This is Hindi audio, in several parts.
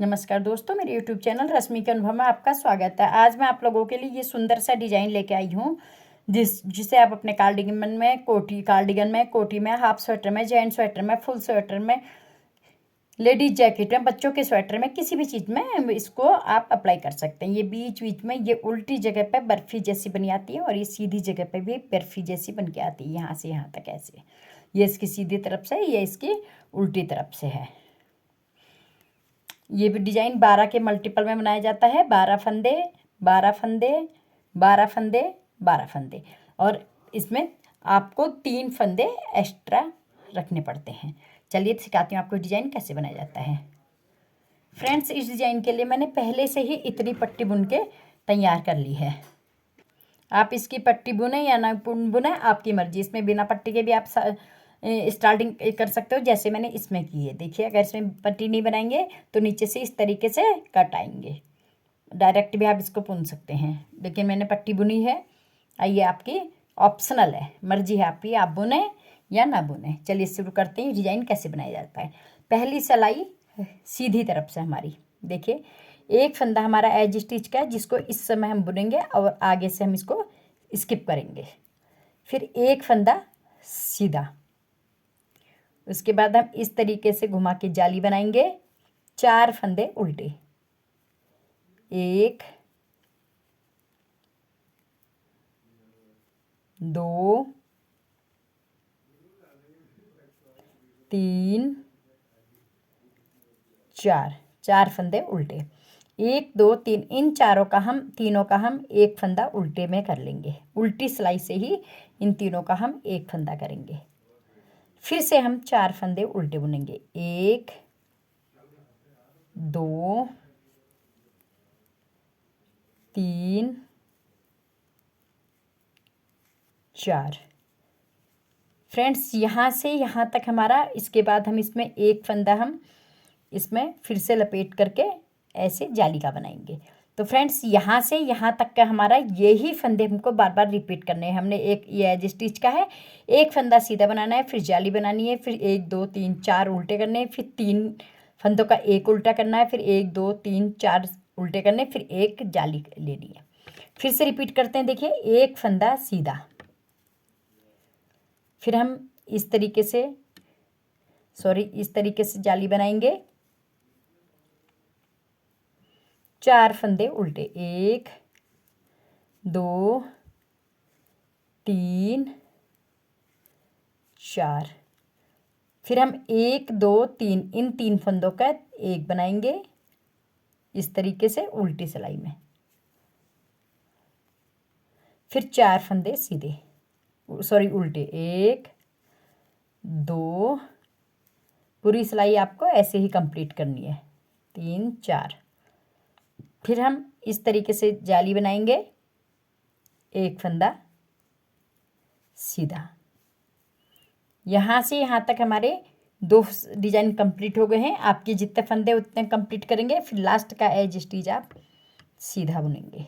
नमस्कार दोस्तों, मेरे YouTube चैनल रश्मि के अनुभव में आपका स्वागत है। आज मैं आप लोगों के लिए ये सुंदर सा डिजाइन लेके आई हूँ जिसे आप अपने कार्डिगन में, कोटी में, हाफ स्वेटर में, जेंट स्वेटर में, फुल स्वेटर में, लेडीज जैकेट में, बच्चों के स्वेटर में, किसी भी चीज़ में इसको आप अप्लाई कर सकते हैं। ये बीच बीच में ये उल्टी जगह पे बर्फ़ी जैसी बनी आती है और ये सीधी जगह पे भी बर्फ़ी जैसी बन के आती है। यहाँ से यहाँ तक ऐसे, ये इसकी सीधी तरफ से, ये इसकी उल्टी तरफ से है। ये भी डिजाइन 12 के मल्टीपल में बनाया जाता है। 12 फंदे, 12 फंदे, 12 फंदे, 12 फंदे, और इसमें आपको 3 फंदे एक्स्ट्रा रखने पड़ते हैं। चलिए सिखाती हूँ आपको डिजाइन कैसे बनाया जाता है। फ्रेंड्स, इस डिजाइन के लिए मैंने पहले से ही इतनी पट्टी बुन के तैयार कर ली है। आप इसकी पट्टी बुने या ना बुने, आपकी मर्जी। इसमें बिना पट्टी के भी आप स्टार्टिंग कर सकते हो, जैसे मैंने इसमें की है। देखिए, अगर इसमें पट्टी नहीं बनाएंगे तो नीचे से इस तरीके से कट आएंगे। डायरेक्ट भी आप इसको बुन सकते हैं, लेकिन मैंने पट्टी बुनी है। ये आपकी ऑप्शनल है, मर्जी है आपकी, आप बुने या ना बुने। चलिए शुरू करते हैं डिजाइन कैसे बनाया जाता है। पहली सिलाई सीधी तरफ से हमारी, देखिए एक फंदा हमारा एज स्टिच का है, जिसको इस समय हम बुनेंगे और आगे से हम इसको स्किप करेंगे। फिर एक फंदा सीधा, उसके बाद हम इस तरीके से घुमा के जाली बनाएंगे। 4 फंदे उल्टे, 1 2 3 4, 4 फंदे उल्टे, 1 2 3। इन तीनों का हम एक फंदा उल्टे में कर लेंगे। उल्टी सिलाई से ही इन तीनों का हम एक फंदा करेंगे। फिर से हम 4 फंदे उल्टे बुनेंगे, 1 2 3 4। फ्रेंड्स, यहाँ से यहाँ तक हमारा, इसके बाद हम इसमें एक फंदा हम इसमें फिर से लपेट करके ऐसे जाली का बनाएंगे। तो फ्रेंड्स, यहाँ से यहाँ तक का हमारा यही फंदे हमको बार बार रिपीट करने हैं। हमने एक ये एज स्टिच का है, एक फंदा सीधा बनाना है, फिर जाली बनानी है, फिर 1 2 3 4 उल्टे करने हैं, फिर 3 फंदों का एक उल्टा करना है, फिर 1 2 3 4 उल्टे करने, फिर एक जाली लेनी है। फिर से रिपीट करते हैं। देखिए, एक फंदा सीधा, फिर हम इस तरीके से जाली बनाएंगे। 4 फंदे उल्टे, 1 2 3 4। फिर हम 1 2 3 इन 3 फंदों का एक बनाएंगे इस तरीके से उल्टी सिलाई में। फिर 4 फंदे सीधे, उल्टे, 1 2। पूरी सिलाई आपको ऐसे ही कंप्लीट करनी है, 3 4। फिर हम इस तरीके से जाली बनाएंगे, एक फंदा सीधा। यहाँ से यहाँ तक हमारे 2 डिजाइन कंप्लीट हो गए हैं। आपके जितने फंदे उतने कंप्लीट करेंगे। फिर लास्ट का एज स्टिच आप सीधा बुनेंगे।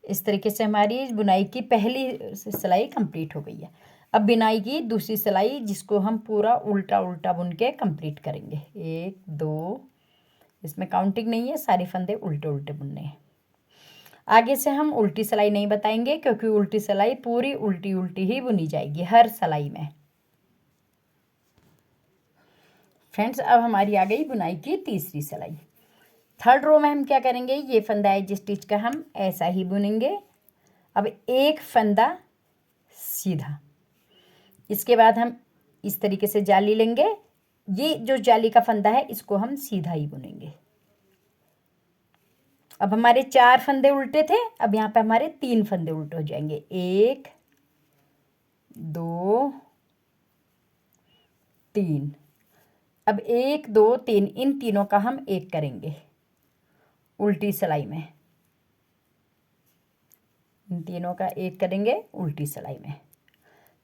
इस तरीके से हमारी बुनाई की पहली सिलाई कंप्लीट हो गई है। अब बुनाई की दूसरी सिलाई, जिसको हम पूरा उल्टा उल्टा बुन के कंप्लीट करेंगे। 1 2, इसमें काउंटिंग नहीं है, सारे फंदे उल्टे उल्टे बुनने हैं। आगे से हम उल्टी सिलाई नहीं बताएंगे, क्योंकि उल्टी सिलाई पूरी उल्टी उल्टी ही बुनी जाएगी हर सिलाई में। फ्रेंड्स, अब हमारी आ गई बुनाई की तीसरी सिलाई। थर्ड रो में हम क्या करेंगे, ये फंदा एज स्टिच का हम ऐसा ही बुनेंगे। अब एक फंदा सीधा, इसके बाद हम इस तरीके से जाली लेंगे। ये जो जाली का फंदा है, इसको हम सीधा ही बुनेंगे। अब हमारे 4 फंदे उल्टे थे, अब यहाँ पे हमारे 3 फंदे उल्टे हो जाएंगे, 1 2 3। अब 1 2 3 इन तीनों का हम एक करेंगे उल्टी सिलाई में। इन तीनों का एक करेंगे उल्टी सिलाई में।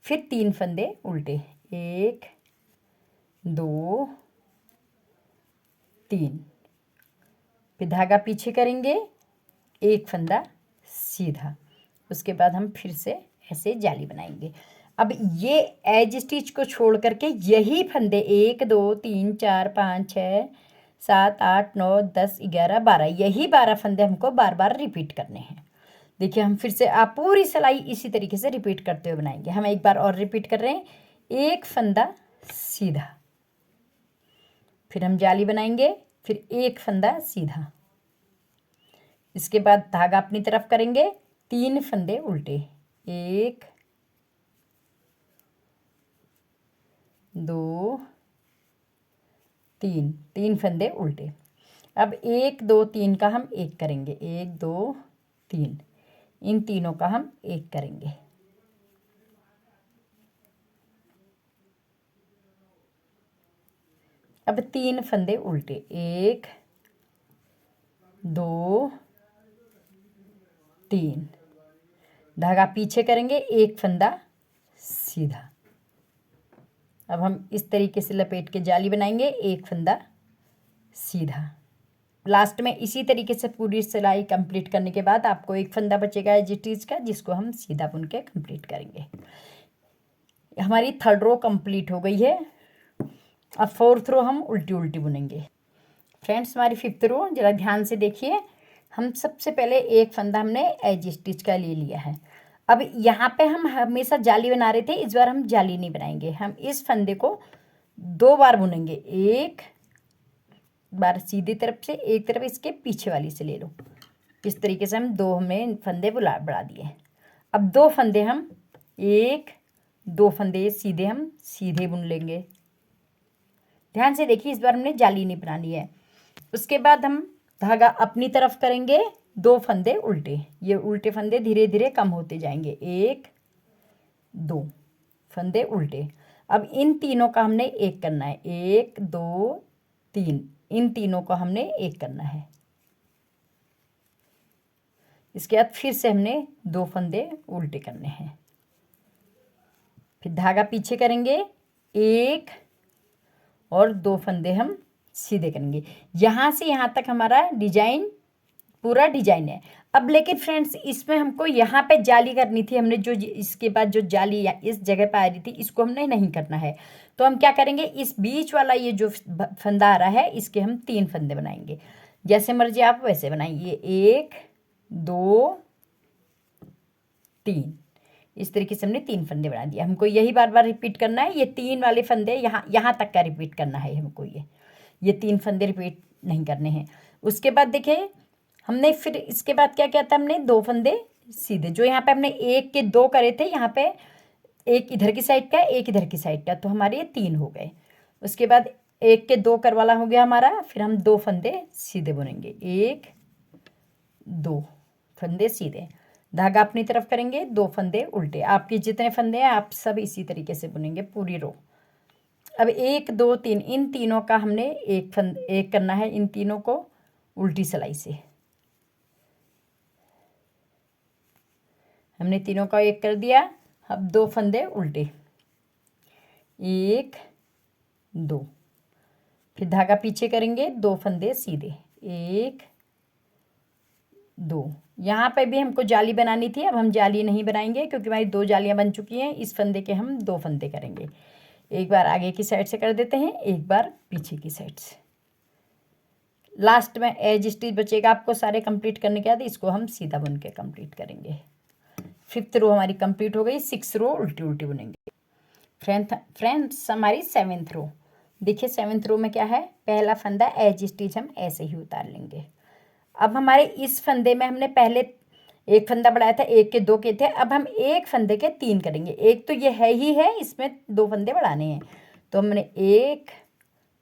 फिर 3 फंदे उल्टे, 1 2 3। फिर धागा पीछे करेंगे, एक फंदा सीधा। उसके बाद हम फिर से ऐसे जाली बनाएंगे। अब ये एज स्टिच को छोड़ करके यही फंदे 1 2 3 4 5 6 7 8 9 10 11 12, यही 12 फंदे हमको बार बार रिपीट करने हैं। देखिए हम फिर से, आप पूरी सिलाई इसी तरीके से रिपीट करते हुए बनाएंगे। हम एक बार और रिपीट कर रहे हैं, एक फंदा सीधा, फिर हम जाली बनाएंगे, फिर एक फंदा सीधा, इसके बाद धागा अपनी तरफ करेंगे, 3 फंदे उल्टे, 1 2 3, 3 फंदे उल्टे। अब 1 2 3 का हम एक करेंगे, 1 2 3, इन तीनों का हम एक करेंगे। अब 3 फंदे उल्टे, 1 2 3, धागा पीछे करेंगे, एक फंदा सीधा। अब हम इस तरीके से लपेट के जाली बनाएंगे, एक फंदा सीधा। लास्ट में इसी तरीके से पूरी सिलाई कंप्लीट करने के बाद आपको एक फंदा बचेगा एज इट इज का, जिसको हम सीधा बुन के कंप्लीट करेंगे। हमारी 3rd रो कंप्लीट हो गई है। अब 4th रो हम उल्टी उल्टी बुनेंगे। फ्रेंड्स हमारी 5th रो जरा ध्यान से देखिए। हम सबसे पहले एक फंदा हमने एज स्टिच का ले लिया है। अब यहाँ पे हम हमेशा जाली बना रहे थे, इस बार हम जाली नहीं बनाएंगे। हम इस फंदे को 2 बार बुनेंगे, एक बार सीधी तरफ से, एक तरफ इसके पीछे वाली से ले लो। इस तरीके से हम 2 हमने फंदे बढ़ा दिए। अब 2 फंदे हम 1 2 फंदे सीधे हम सीधे बुन लेंगे। ध्यान से देखिए, इस बार हमने जाली नहीं बनानी है। उसके बाद हम धागा अपनी तरफ करेंगे, 2 फंदे उल्टे। ये उल्टे फंदे धीरे धीरे कम होते जाएंगे, 1 2 फंदे उल्टे। अब इन तीनों का हमने एक करना है, 1 2 3, इन तीनों को हमने एक करना है। इसके बाद फिर से हमने 2 फंदे उल्टे करने हैं, फिर धागा पीछे करेंगे, 1 और 2 फंदे हम सीधे करेंगे। यहाँ से यहाँ तक हमारा डिजाइन, पूरा डिजाइन है। अब लेकिन फ्रेंड्स इसमें हमको यहाँ पे जाली करनी थी, हमने जो इसके बाद जो जाली या इस जगह पे आ रही थी, इसको हमने नहीं करना है। तो हम क्या करेंगे, इस बीच वाला ये जो फंदा आ रहा है, इसके हम 3 फंदे बनाएंगे। जैसे मर्जी आप वैसे बनाइए, 1 2 3, इस तरीके से हमने 3 फंदे बना दिया। हमको यही बार बार रिपीट करना है, ये 3 वाले फंदे यहाँ तक का रिपीट करना है हमको। ये 3 फंदे रिपीट नहीं करने हैं। उसके बाद देखिए हमने फिर इसके बाद क्या किया था, हमने 2 फंदे सीधे, जो यहाँ पे हमने 1 के 2 करे थे, यहाँ पे एक इधर की साइड का, एक इधर की साइड का, तो हमारे ये 3 हो गए। उसके बाद 1 के 2 कर वाला हो गया हमारा, फिर हम 2 फंदे सीधे बुनेंगे, 1 2 फंदे सीधे, धागा अपनी तरफ करेंगे, 2 फंदे उल्टे। आपके जितने फंदे हैं आप सब इसी तरीके से बुनेंगे पूरी रो। अब 1 2 3, इन तीनों का हमने एक करना है, इन तीनों को उल्टी सिलाई से। हमने तीनों का एक कर दिया। अब 2 फंदे उल्टे, 1 2, फिर धागा पीछे करेंगे, 2 फंदे सीधे, 1 2। यहाँ पे भी हमको जाली बनानी थी, अब हम जाली नहीं बनाएंगे क्योंकि हमारी 2 जालियाँ बन चुकी हैं। इस फंदे के हम 2 फंदे करेंगे, एक बार आगे की साइड से कर देते हैं, एक बार पीछे की साइड से। लास्ट में एज स्टिच बचेगा आपको सारे कंप्लीट करने के बाद, इसको हम सीधा बुन के कंप्लीट करेंगे। 5th रो हमारी कंप्लीट हो गई। 6th रो उल्टी उल्टी बुनेंगे। फ्रेंड्स हमारी 7th रो देखिए, 7th रो में क्या है, पहला फंदा एज स्टिच हम ऐसे ही उतार लेंगे। अब हमारे इस फंदे में हमने पहले एक फंदा बढ़ाया था, 1 के 2 के थे, अब हम एक फंदे के 3 करेंगे। एक तो ये है ही है, इसमें 2 फंदे बढ़ाने हैं, तो हमने 1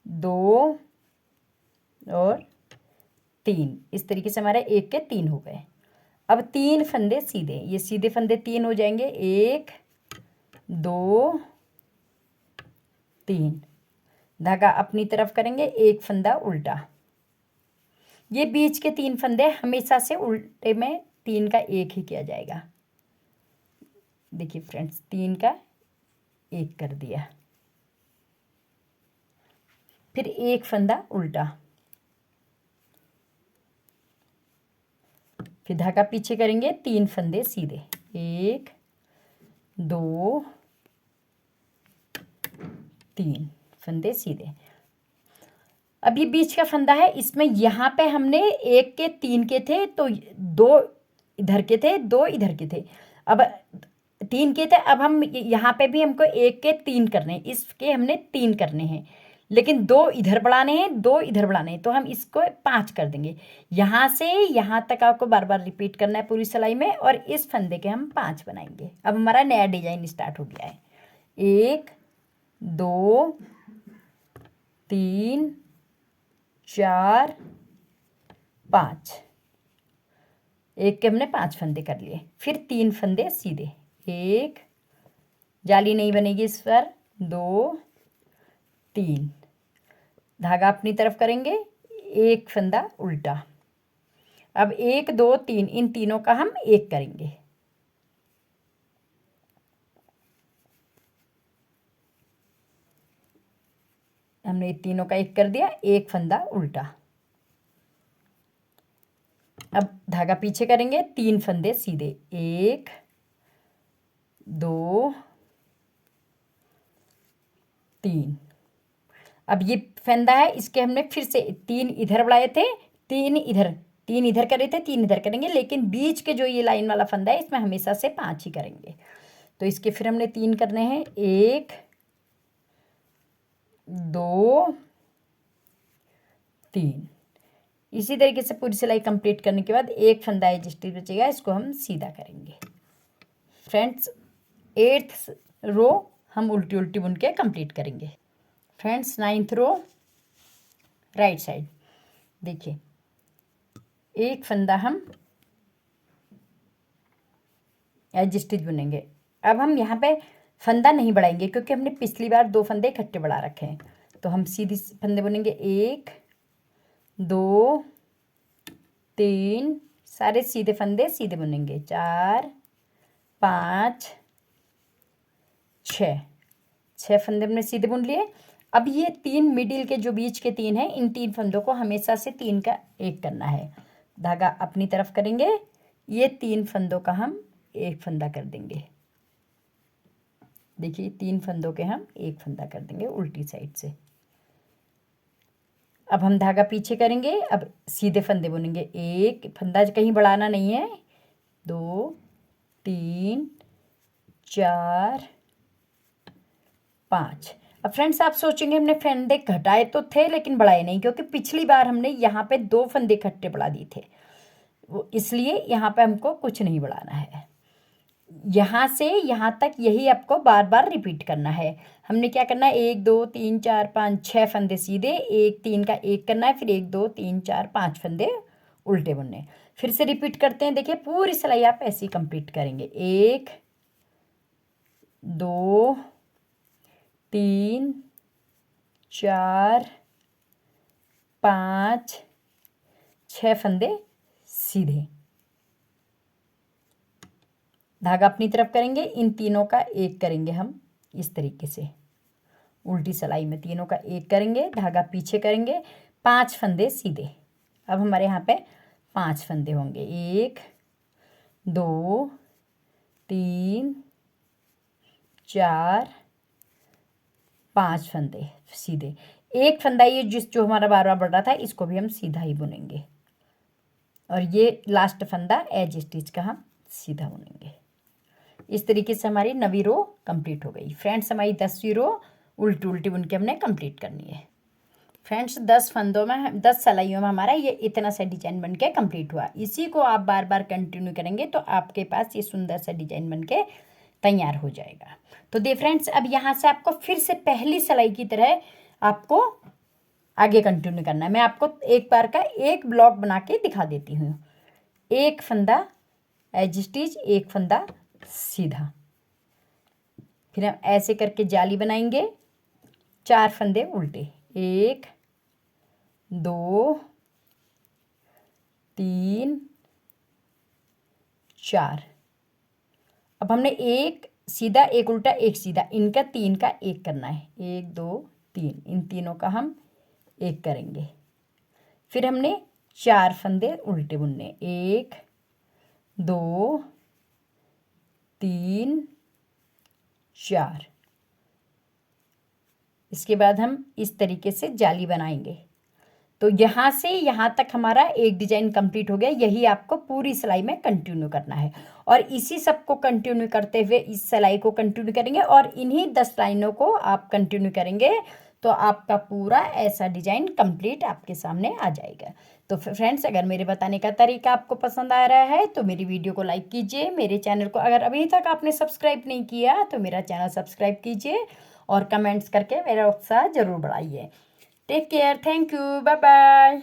2 और 3, इस तरीके से हमारे 1 के 3 हो गए। अब 3 फंदे सीधे, ये सीधे फंदे 3 हो जाएंगे, 1 2 3, धागा अपनी तरफ करेंगे, एक फंदा उल्टा। ये बीच के 3 फंदे हमेशा से उल्टे में 3 का एक ही किया जाएगा। देखिए फ्रेंड्स, 3 का एक कर दिया, फिर एक फंदा उल्टा, फिर धागा पीछे करेंगे, 3 फंदे सीधे, 1 2 3 फंदे सीधे। अब ये बीच का फंदा है, इसमें यहाँ पे हमने 1 के 3 के थे, तो 2 इधर के थे, 2 इधर के थे। अब 3 के थे, अब हम यहाँ पे भी हमको 1 के 3 करने हैं, इसके हमने 3 करने हैं, लेकिन 2 इधर बढ़ाने हैं, 2 इधर बढ़ाने हैं, तो हम इसको 5 कर देंगे। यहाँ से यहाँ तक आपको बार बार रिपीट करना है पूरी सिलाई में, और इस फंदे के हम 5 बनाएंगे। अब हमारा नया डिजाइन स्टार्ट हो गया है। 1 2 3 4 5, एक के हमने 5 फंदे कर लिए। फिर 3 फंदे सीधे, 1, जाली नहीं बनेगी इस पर, 2 3, धागा अपनी तरफ करेंगे, 1 फंदा उल्टा। अब 1 2 3, इन तीनों का हम 1 करेंगे। हमने तीनों का 1 कर दिया, 1 फंदा उल्टा। अब धागा पीछे करेंगे, 3 फंदे सीधे, 1 2 3। अब ये फंदा है, इसके हमने फिर से 3 इधर बढ़ाए थे, 3 इधर, 3 इधर करे थे, 3 इधर करेंगे, लेकिन बीच के जो ये लाइन वाला फंदा है इसमें हमेशा से 5 ही करेंगे। तो इसके फिर हमने 3 करने हैं, 1 2 3। इसी तरीके से पूरी सिलाई कंप्लीट करने के बाद 1 फंदा है जिस बचेगा, इसको हम सीधा करेंगे। फ्रेंड्स 8th रो हम उल्टी उल्टी बुन के कंप्लीट करेंगे। Friends 9th row right side देखिए, 1 फंदा हम एज स्टिच बुनेंगे। अब हम यहाँ पे फंदा नहीं बढ़ाएंगे क्योंकि हमने पिछली बार 2 फंदे इकट्ठे बढ़ा रखे हैं, तो हम सीधी फंदे बुनेंगे। 1 2 3, सारे सीधे फंदे सीधे बुनेंगे। 4 5 6 फंदे हमने सीधे बुन लिए। अब ये 3 मिडिल के जो बीच के 3 हैं, इन 3 फंदों को हमेशा से 3 का 1 करना है। धागा अपनी तरफ करेंगे, ये 3 फंदों का हम 1 फंदा कर देंगे। देखिए 3 फंदों के हम 1 फंदा कर देंगे उल्टी साइड से। अब हम धागा पीछे करेंगे, अब सीधे फंदे बुनेंगे। 1 फंदा कहीं बढ़ाना नहीं है, 2 3 4 5। अब फ्रेंड्स आप सोचेंगे हमने फंदे घटाए तो थे लेकिन बढ़ाए नहीं, क्योंकि पिछली बार हमने यहाँ पे 2 फंदे इकट्ठे बढ़ा दिए थे, वो इसलिए यहाँ पे हमको कुछ नहीं बढ़ाना है। यहाँ से यहाँ तक यही आपको बार बार रिपीट करना है। हमने क्या करना है, 1 2 3 4 5 6 फंदे सीधे, 1 3 का 1 करना है, फिर 1 2 3 4 5 फंदे उल्टे बुनने। फिर से रिपीट करते हैं। देखिए पूरी सिलाई आप ऐसे ही कंप्लीट करेंगे। 1 2 3 4 5 6 फंदे सीधे, धागा अपनी तरफ करेंगे, इन तीनों का 1 करेंगे हम इस तरीके से। उल्टी सिलाई में तीनों का 1 करेंगे, धागा पीछे करेंगे, 5 फंदे सीधे। अब हमारे यहाँ पे 5 फंदे होंगे। 1 2 3 4 5 फंदे सीधे। 1 फंदा ये जो हमारा बार बार बढ़ रहा था, इसको भी हम सीधा ही बुनेंगे, और ये लास्ट फंदा एज स्टिच का हम सीधा बुनेंगे। इस तरीके से हमारी 9वीं रो कंप्लीट हो गई। फ्रेंड्स हमारी 10वीं रो उल्टी उल्टी बुन के हमने कंप्लीट करनी है। फ्रेंड्स 10 फंदों में 10 सिलाइयों में हमारा ये इतना सा डिजाइन बन के कंप्लीट हुआ। इसी को आप बार बार कंटिन्यू करेंगे तो आपके पास ये सुंदर सा डिजाइन बन के तैयार हो जाएगा। तो दे फ्रेंड्स, अब यहाँ से आपको फिर से पहली सिलाई की तरह आपको आगे कंटिन्यू करना है। मैं आपको एक बार का एक ब्लॉक बना के दिखा देती हूँ। 1 फंदा एज स्टिच, 1 फंदा सीधा, फिर हम ऐसे करके जाली बनाएंगे। 4 फंदे उल्टे, 1 2 3 4। अब हमने 1 सीधा, 1 उल्टा, 1 सीधा, इनका 3 का 1 करना है। 1 2 3, इन तीनों का हम 1 करेंगे। फिर हमने 4 फंदे उल्टे बुनने, 1 2 3 4। इसके बाद हम इस तरीके से जाली बनाएंगे। तो यहाँ से यहाँ तक हमारा एक डिजाइन कंप्लीट हो गया। यही आपको पूरी सिलाई में कंटिन्यू करना है और इसी सब को कंटिन्यू करते हुए इस सिलाई को कंटिन्यू करेंगे और इन्हीं 10 लाइनों को आप कंटिन्यू करेंगे तो आपका पूरा ऐसा डिजाइन कंप्लीट आपके सामने आ जाएगा। तो फ्रेंड्स, अगर मेरे बताने का तरीका आपको पसंद आ रहा है तो मेरी वीडियो को लाइक कीजिए। मेरे चैनल को अगर अभी तक आपने सब्सक्राइब नहीं किया तो मेरा चैनल सब्सक्राइब कीजिए और कमेंट्स करके मेरा उत्साह ज़रूर बढ़ाइए। Take care, thank you, bye bye.